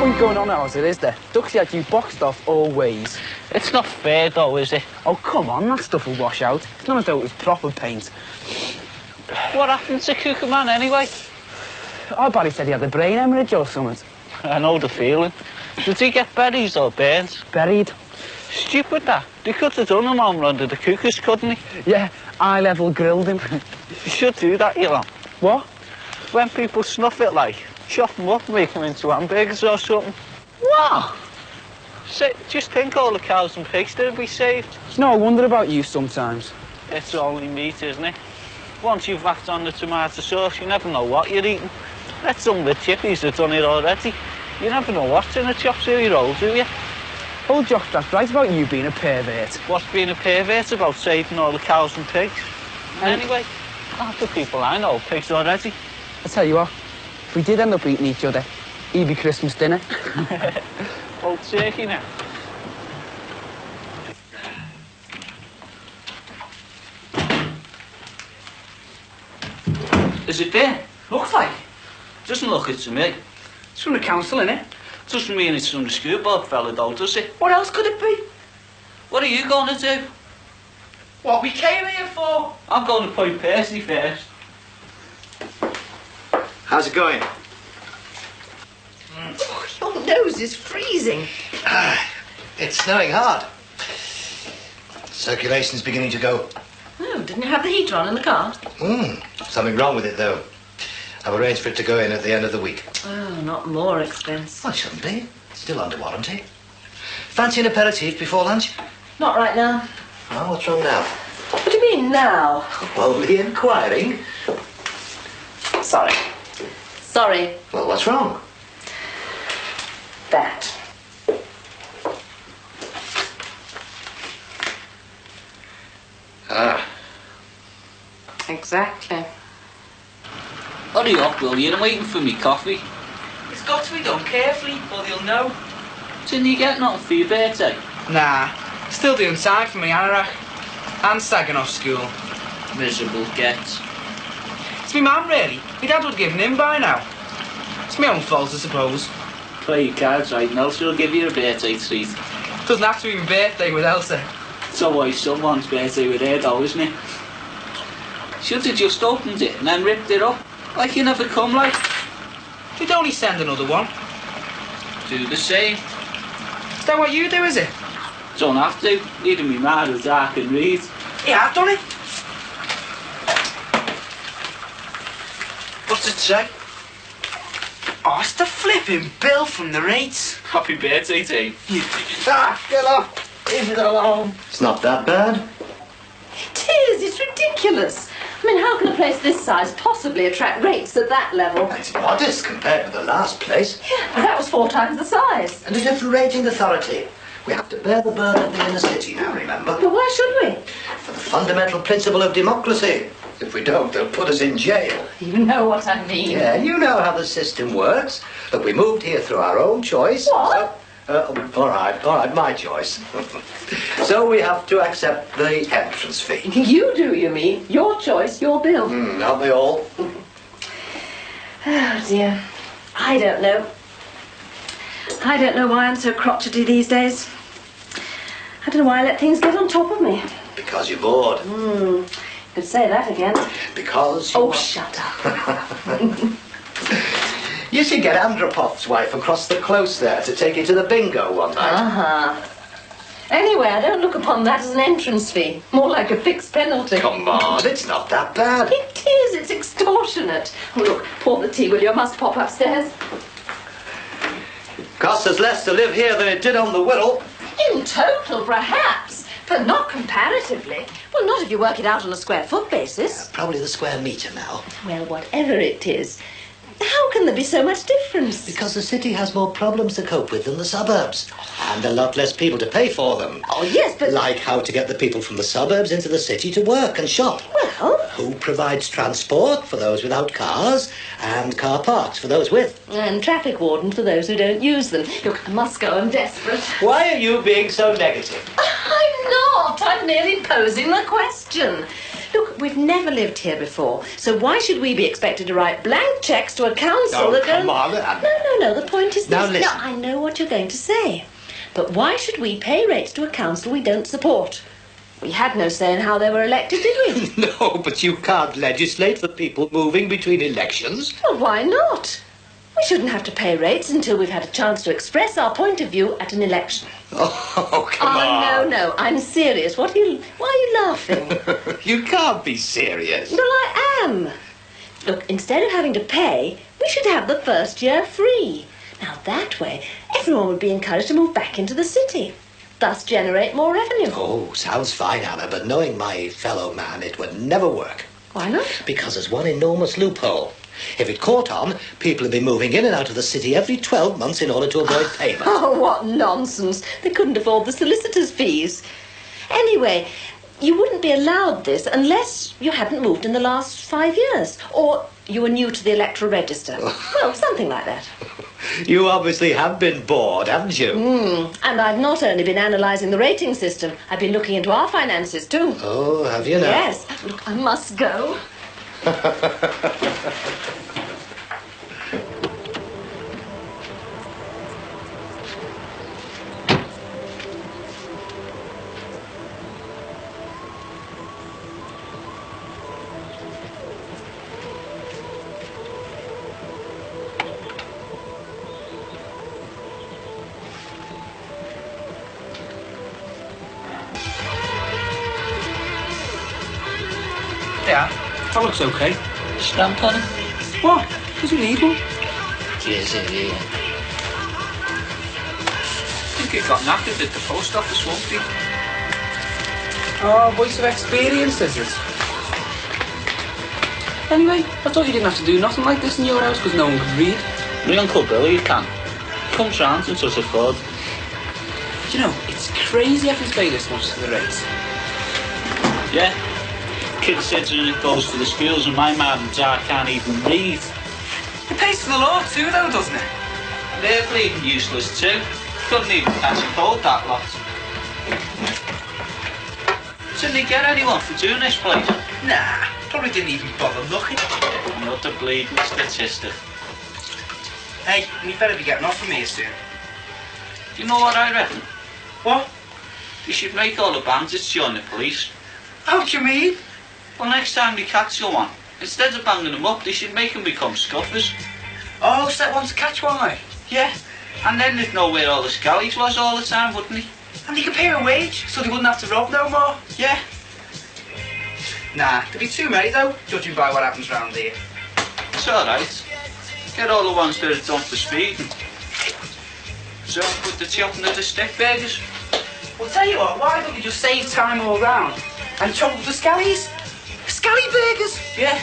point going on ours, it is there. Duxie had you boxed off always. It's not fair, though, is it? Oh, come on, that stuff will wash out. It's not as though it was proper paint. What happened to Cuckoo Man, anyway? Oh, Barry said he had a brain hemorrhage or something. I know the feeling. Did he get buried or burnt? Buried. Stupid, that. They could have done him on under the cuckoos, couldn't he? Yeah, eye-level grilled him. You should do that, you know. What? When people snuff it, like, chop them up, make them into hamburgers or something. What? Just think all the cows and pigs that would be saved. It's no wonder about you sometimes. It's only meat, isn't it? Once you've whacked on the tomato sauce, you never know what you're eating. That's some of the chippies that done it already. You never know what's in a chop suey roll, do you? Oh, Josh, that's right about you being a pervert. What's being a pervert about saving all the cows and pigs? Anyway, half the people I know pigs already. I tell you what, if we did end up eating each other, it'd be Christmas dinner. Old turkey now. Is it there? Looks like. Doesn't look it to me. It's from the council, innit? Doesn't mean it's from the school board fella, though, does it? What else could it be? What are you going to do? What we came here for? I'm going to play Percy first. How's it going? Oh, your nose is freezing. It's snowing hard. Circulation's beginning to go. Oh, didn't you have the heater on in the car? Something wrong with it, though. I've arranged for it to go in at the end of the week. Oh, not more expense. Well, it shouldn't be. Still under warranty. Fancy an aperitif before lunch? Not right now. Oh, what's wrong now? What do you mean, now? Boldly inquiring. Sorry. Sorry. Well, what's wrong? That. Ah. Exactly. Hurry up, will you? I'm waiting for me coffee. It's got to be done carefully, or they'll know. Didn't you get nothing for your birthday? Nah, still doing time for me, anorak. And sagging off school. Miserable get. It's me mum, really. My dad would have given in by now. It's my own fault, I suppose. Play your cards right, and else she'll give you a birthday treat. Doesn't have to be my birthday with Elsa. It's always someone's birthday with her, though, isn't it? Should have just opened it and then ripped it up. Like you never come, like. You'd only send another one. Do the same. Is that what you do, is it? Don't have to. Neither me mad as I can read. Yeah, I've done it. What's it say? Oh, it's the flipping bill from the rates. Happy birthday, Dave. Get off! Leave it alone. It's not that bad. It is. It's ridiculous. I mean, how can a place this size possibly attract rates at that level? It's modest compared with the last place. Yeah, but that was 4 times the size. And a different rating authority. We have to bear the burden of the inner city now, remember? But why should we? For the fundamental principle of democracy. If we don't, they'll put us in jail. You know what I mean. Yeah, you know how the system works. Look, we moved here through our own choice. What? All right, my choice. So we have to accept the entrance fee. You do, you mean? Your choice, your bill. Aren't they all? Oh, dear. I don't know. I don't know why I'm so crotchety these days. I don't know why I let things get on top of me. Because you're bored. You could say that again. Because you Oh, shut up. You should get Andropov's wife across the close there to take you to the bingo one night. Uh-huh. Anyway, I don't look upon that as an entrance fee. More like a fixed penalty. Come on, it's not that bad. It is. It's extortionate. Oh, look, pour the tea, will you? I must pop upstairs. Costs us less to live here than it did on the Wirral. In total, perhaps, but not comparatively. Well, not if you work it out on a square foot basis. Probably the square metre now. Well, whatever it is, how can there be so much difference? Because the city has more problems to cope with than the suburbs. And a lot less people to pay for them. Oh, yes, but... Like how to get the people from the suburbs into the city to work and shop. Well... Who provides transport for those without cars, and car parks for those with. And traffic wardens for those who don't use them. Look, I must go, I'm desperate. Why are you being so negative? I'm not. I'm merely posing the question. Look, we've never lived here before, so why should we be expected to write blank cheques to a council that come go... on. No, the point is Now this. listen. No, I know what you're going to say. But why should we pay rates to a council we don't support? We had no say in how they were elected, did we? No, but you can't legislate for people moving between elections. Well, why not? We shouldn't have to pay rates until we've had a chance to express our point of view at an election. Oh, come on. No, I'm serious. Why are you laughing? You can't be serious. Well, I am. Look, instead of having to pay, we should have the first year free. Now, that way, everyone would be encouraged to move back into the city, thus generate more revenue. Oh, sounds fine, Anna, but knowing my fellow man, it would never work. Why not? Because there's one enormous loophole. If it caught on, people would be moving in and out of the city every 12 months in order to avoid payment. Oh, what nonsense. They couldn't afford the solicitor's fees. Anyway, you wouldn't be allowed this unless you hadn't moved in the last 5 years, or you were new to the electoral register. Well, something like that. You obviously have been bored, haven't you? And I've not only been analysing the rating system, I've been looking into our finances too. Oh, have you now? Yes. Look, I must go. Yeah, that looks okay. Stamp on it? What? Does we need one? Yes, yeah. I think it got knackered at the post office, won't it? Oh, voice of experience, is it? Anyway, I thought you didn't have to do nothing like this in your house because no one could read. My Uncle Billy can. He comes round and does it for. Do you know, it's crazy having to pay this much for the rates. Yeah. Considering it goes to the schools and my mum and dad can't even read. It pays for the law too, though, doesn't it? They're bleeding useless too. Couldn't even catch a cold, that lot. Didn't they get anyone for doing this place? Nah, probably didn't even bother looking. Another bleeding statistic. Hey, you better be getting off from here soon. You know what I reckon? What? You should make all the bandits join the police. How do you mean? Well, next time they catch someone, instead of banging them up, they should make them become scuffers. Oh, so that one's a catch one, like? Yeah, and then they'd know where all the scallies was all the time, wouldn't they? And they could pay a wage, so they wouldn't have to rob no more. Yeah. Nah, there'd be too many, though, judging by what happens round here. It's alright. Get all the ones that are done for speeding. So, with the chopping of the stick burgers. Well, tell you what, why don't you just save time all round and chop up the scallies? Scally burgers! Yeah.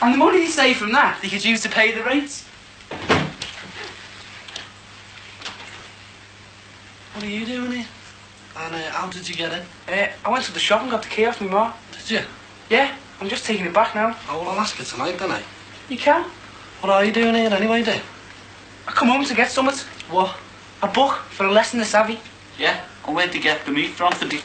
And the money you save from that, they could use to pay the rates. What are you doing here? And how did you get in? I went to the shop and got the key off my ma. Did you? Yeah, I'm just taking it back now. Oh, well, I'll ask you tonight, then, You can. What are you doing here anyway, dear? I come home to get something. What? A book for a lesson of savvy. Yeah, and where to get the meat from for the...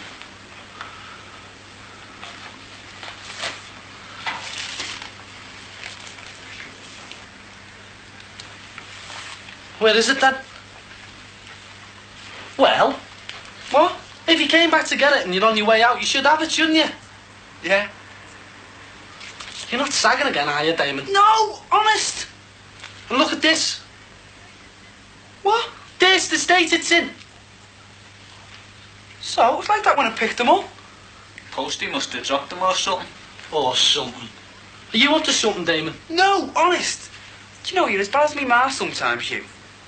Where is it, then? Well, What? if you came back to get it and you're on your way out, you should have it, shouldn't you? Yeah. You're not sagging again, are you, Damon? No, honest. And look at this. What? This, the state it's in. So, it was like that when I picked them up. Postie must have dropped them or something. Or something. Are you up to something, Damon? No, honest. Do you know, you're as bad as me ma sometimes, you.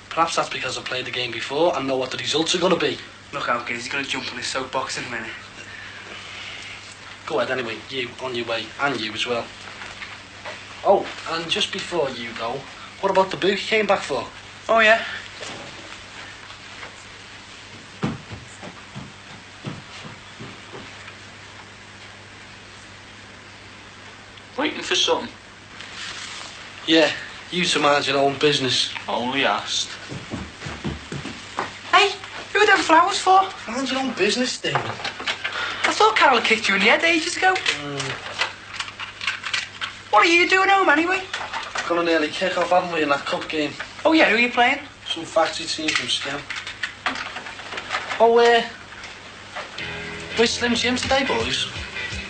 Perhaps that's because I've played the game before and know what the results are going to be. Look out, kids, he's going to jump on his soapbox in a minute. Go ahead anyway, you, on your way, and you as well. Oh, and just before you go, what about the book you came back for? Oh, yeah? Waiting for something. Yeah, you to mind your own business. Only asked. Hey, who are them flowers for? Mind your own business, Damon. That's thought Carol kicked you in the head ages ago. What are you doing home anyway? Gonna nearly kick off, haven't we, in that cup game? Oh yeah, who are you playing? Some factory team from Skim. Oh, where's Slim Jim today, boys?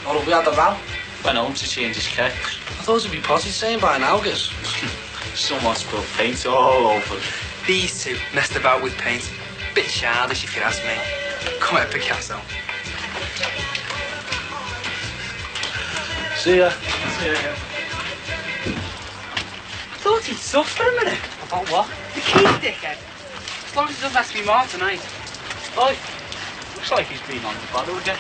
Oh, we had a row. Went home to change his kicks. I thought it'd be potty saying by now, guys. Someone spilled paint all over. These two messed about with paint. Bit childish if you ask me. Come here, Picasso. See ya. Thought he'd suck for a minute. About what? The key, dickhead. As long as he doesn't ask me more tonight. Oh, looks like he's been on the bottle again.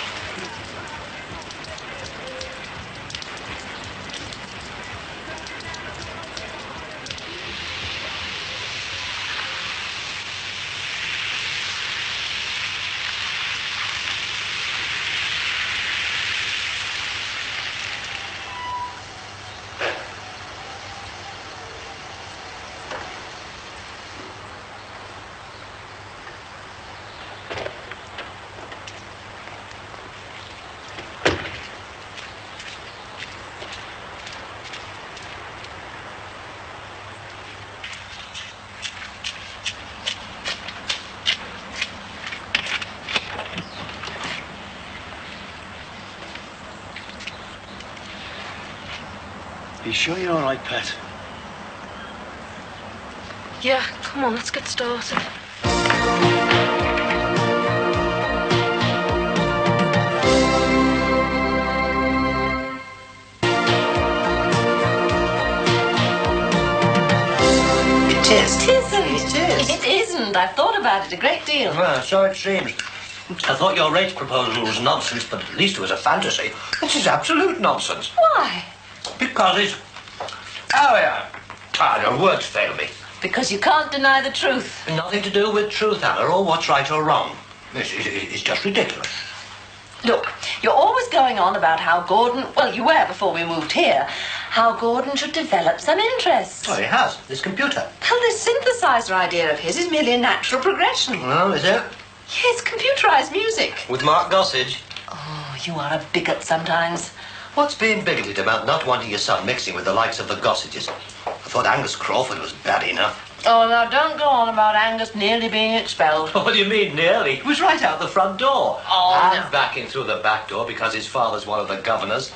You sure you're all right, Pat? Yeah, come on, let's get started. It is. It isn't. It is. It isn't. I've thought about it a great deal. Well, so it seems. I thought your rates proposal was nonsense, but at least it was a fantasy. This is absolute nonsense. Why? Because it's... Oh, yeah. The words fail me. Because you can't deny the truth. Nothing to do with truth, Anna, or what's right or wrong. It's just ridiculous. Look, you're always going on about how Gordon, well, you were before we moved here, how Gordon should develop some interests. Oh, he has. This computer. Well, this synthesizer idea of his is merely a natural progression. Oh, is it? Yes, computerized music. With Mark Gossage. Oh, you are a bigot sometimes. What's being bigoted about not wanting your son mixing with the likes of the Gossages? I thought Angus Crawford was bad enough. Oh, now don't go on about Angus nearly being expelled. What do you mean, nearly? He was right out the front door. Oh, and no. back in through the back door because his father's one of the governors.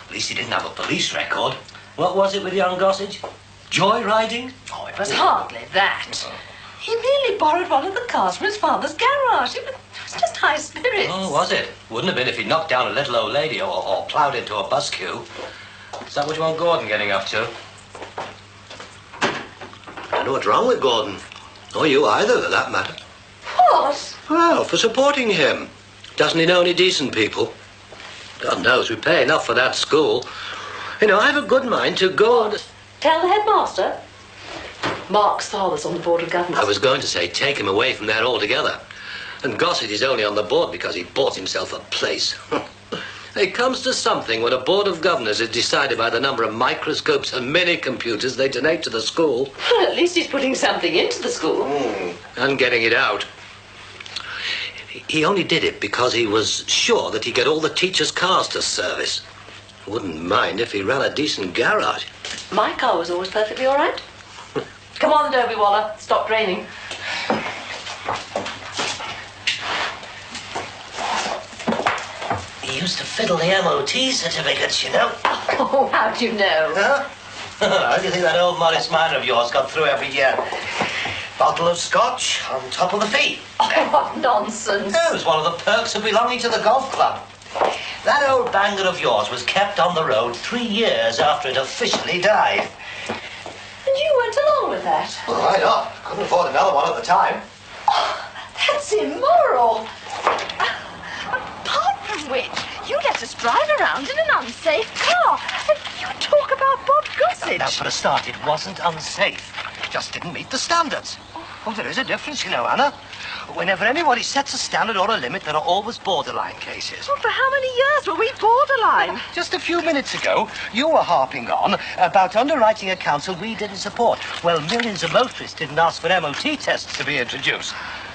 At least he didn't have a police record. What was it with young Gossage? Joyriding? Oh, it was hardly that. He nearly borrowed one of the cars from his father's garage. It was just high spirits. Oh, was it? Wouldn't have been if he'd knocked down a little old lady or ploughed into a bus queue. Is that what you want Gordon getting up to? I don't know what's wrong with Gordon. Or you either, for that matter. What? Well, for supporting him. Doesn't he know any decent people? God knows, we pay enough for that school. You know, I have a good mind to go and... Tell the headmaster. Mark's father's on the board of governors. I was going to say, take him away from that altogether. And Gossage is only on the board because he bought himself a place. It comes to something when a board of governors is decided by the number of microscopes and mini-computers they donate to the school. Well, at least he's putting something into the school. And getting it out. He only did it because he was sure that he'd get all the teachers' cars to service. Wouldn't mind if he ran a decent garage. My car was always perfectly all right. Come on, Derby Waller. Stop raining. He used to fiddle the MOT certificates, you know. Oh, how do you know? Huh? How do you think that old Morris Minor of yours got through every year? Bottle of scotch on top of the fee. Oh, what nonsense. It was one of the perks of belonging to the golf club. That old banger of yours was kept on the road 3 years after it officially died. And you went along with that? Well, why not? Couldn't afford another one at the time. Oh, that's immoral. Apart from which, you let us drive around in an unsafe car. And you talk about Bob Gossage. Now, for a start, it wasn't unsafe. It just didn't meet the standards. Oh, there is a difference, you know, Anna. Whenever anybody sets a standard or a limit, there are always borderline cases. Oh, for how many years were we borderline? Just a few minutes ago, you were harping on about underwriting a council we didn't support. Well, millions of motorists didn't ask for MOT tests to be introduced.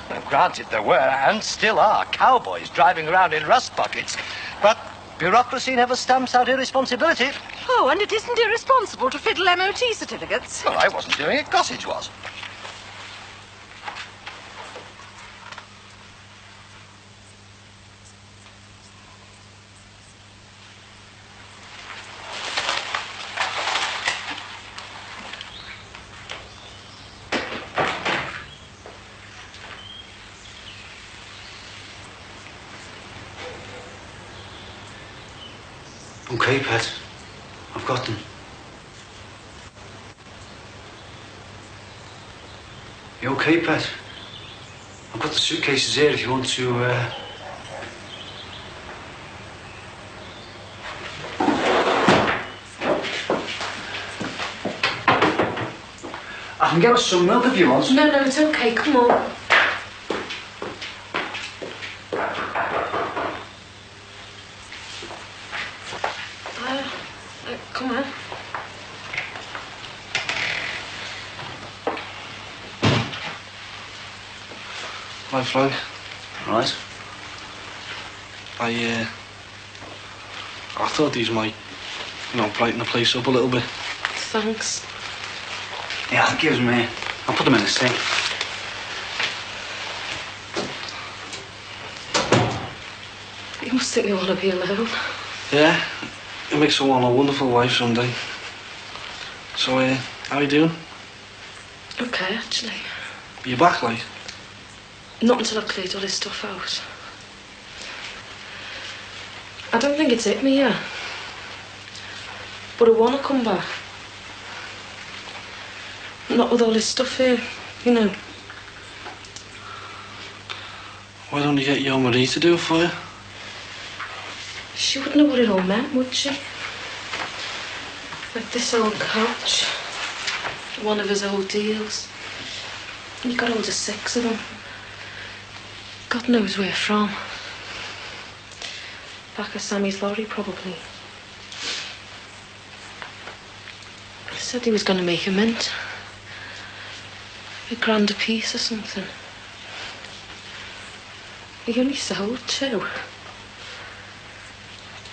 Well, granted, there were, and still are, cowboys driving around in rust buckets, but bureaucracy never stamps out irresponsibility. Oh, and it isn't irresponsible to fiddle MOT certificates. Well, I wasn't doing it, Gossage was. Okay, Pet. I've got them. You okay, Pet? I've got the suitcases here if you want to, I can get us some milk if you want. No, it's okay. Come on. Come on. Hi, Frank. Right. I thought these might, brighten the place up a little bit. Thanks. Yeah, I'll give them here. I'll put them in the sink. You must think you want to be alone. Yeah, it makes one a wonderful wife someday. So, how you doing? Okay, actually. Are you back, like? Not until I've cleared all this stuff out. I don't think it's hit me yet. But I want to come back. Not with all this stuff here, Why don't you get your Marie to do it for you? She wouldn't know what it all meant, would she? Like this old couch. One of his old deals. He got hold of 6 of them. God knows where from. Back of Sammy's lorry, probably. He said he was going to make a mint. £1,000 a piece or something. He only sold 2.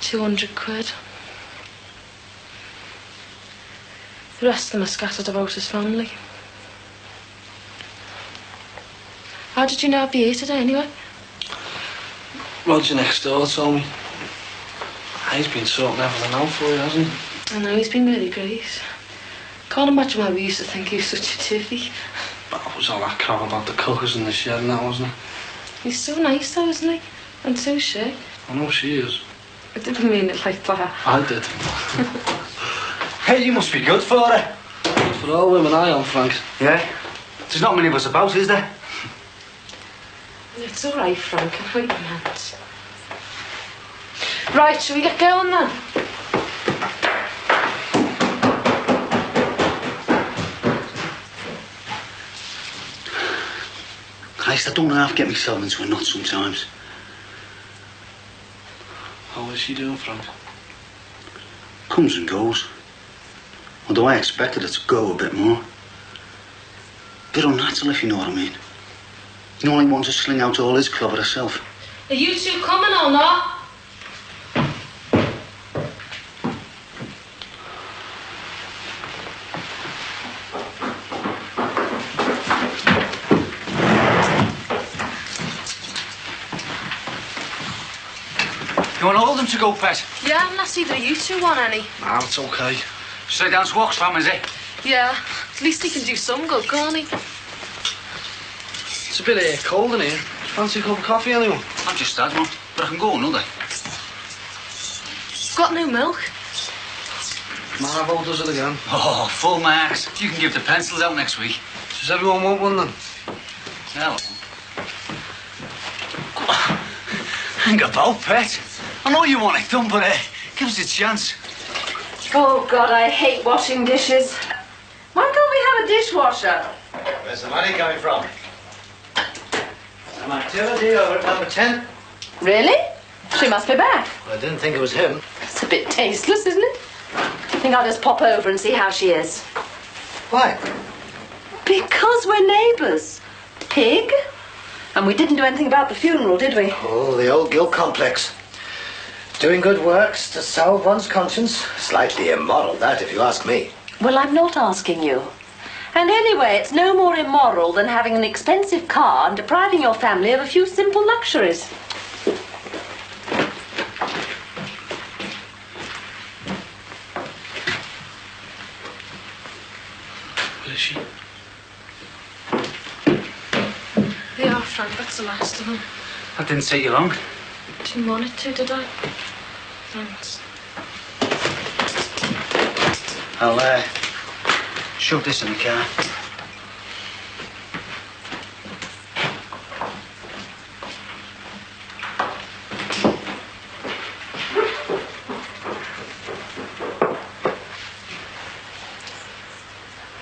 200 quid. The rest of them are scattered about his family. How did you know I'd be here today, anyway? Roger next door told me. He's been sorting everything out for you, hasn't he? I know, he's been really great. Can't imagine why we used to think he was such a tiffy. But it was all that crap about the cookers in the shed and that, wasn't it? He's so nice, though, isn't he? And so chic. I know she is. I didn't mean it like that. I did. Hey, you must be good for it. Good for all women I am, Frank. Yeah? There's not many of us about, is there? It's all right, Frank. I know what you meant. Right, shall we get going then? Christ, I don't half get myself into a knot sometimes. How is she doing, Frank? Comes and goes. Although I expected it to go a bit more. Bit unnatural, if you know what I mean. You know, like one to sling out all his clover herself. Are you two coming or not? You want all of them to go, Pet? Yeah, unless either of you two want any. Nah, it's okay. Straight down to Oxfam, is it? Yeah, at least he can do some good, can't he? It's a bit cold in here. Fancy a cup of coffee, anyone? I've just had one, but I can go another. Got no milk? Marvo does it again. Oh, full marks. You can give the pencils out next week. Does everyone want one then? Hello. Hang about, Pet. I know you want it done, but give us a chance. Oh, God, I hate washing dishes. Why can't we have a dishwasher? Where's the money coming from? Some activity over at number 10? Really? She must be back. I didn't think it was him. It's a bit tasteless, isn't it? I think I'll just pop over and see how she is. Why? Because we're neighbours. Pig? And we didn't do anything about the funeral, did we? Oh, the old guilt complex. Doing good works to salve one's conscience. Slightly immoral, that, if you ask me. Well, I'm not asking you. And anyway, it's no more immoral than having an expensive car and depriving your family of a few simple luxuries. Where is she? They are, Frank. That's the last of them. That didn't take you long. Didn't want it to, did I? Thanks. I'll shove this in the car.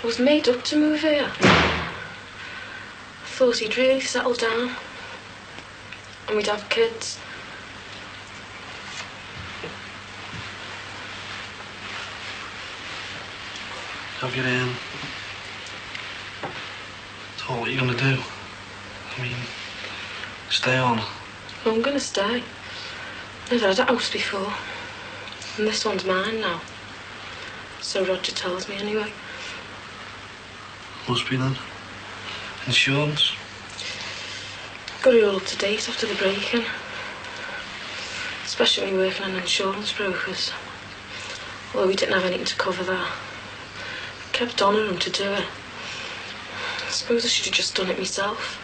I was made up to move here. I thought he'd really settle down. And we'd have kids. Have you thought what you're gonna do? I mean, stay on. I'm gonna stay. I've had a house before. And this one's mine now. So Roger tells me anyway. Must be then. Insurance? Got it all up to date after the break-in. Especially working on insurance brokers. Although we didn't have anything to cover that. Kept honouring him to do it. I suppose I should have just done it myself.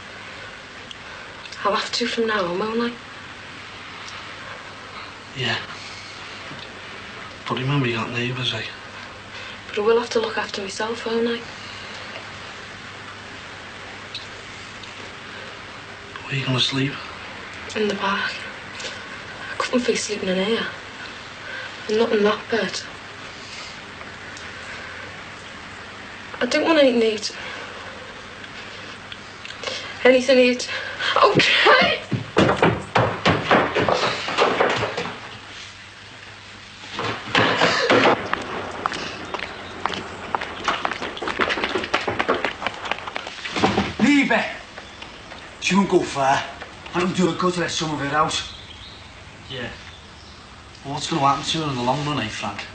I'll have to from now on, won't I? Yeah. But remember you got neighbours, eh? But I will have to look after myself, won't I? Where are you gonna sleep? In the back. I couldn't face sleeping in here. And not in that bed. I don't want anything to eat. Anything to eat. Okay! Leave her. She won't go far. I don't do her good to let some of it out. Yeah. Well, what's gonna happen to her in the long run, eh, Frank?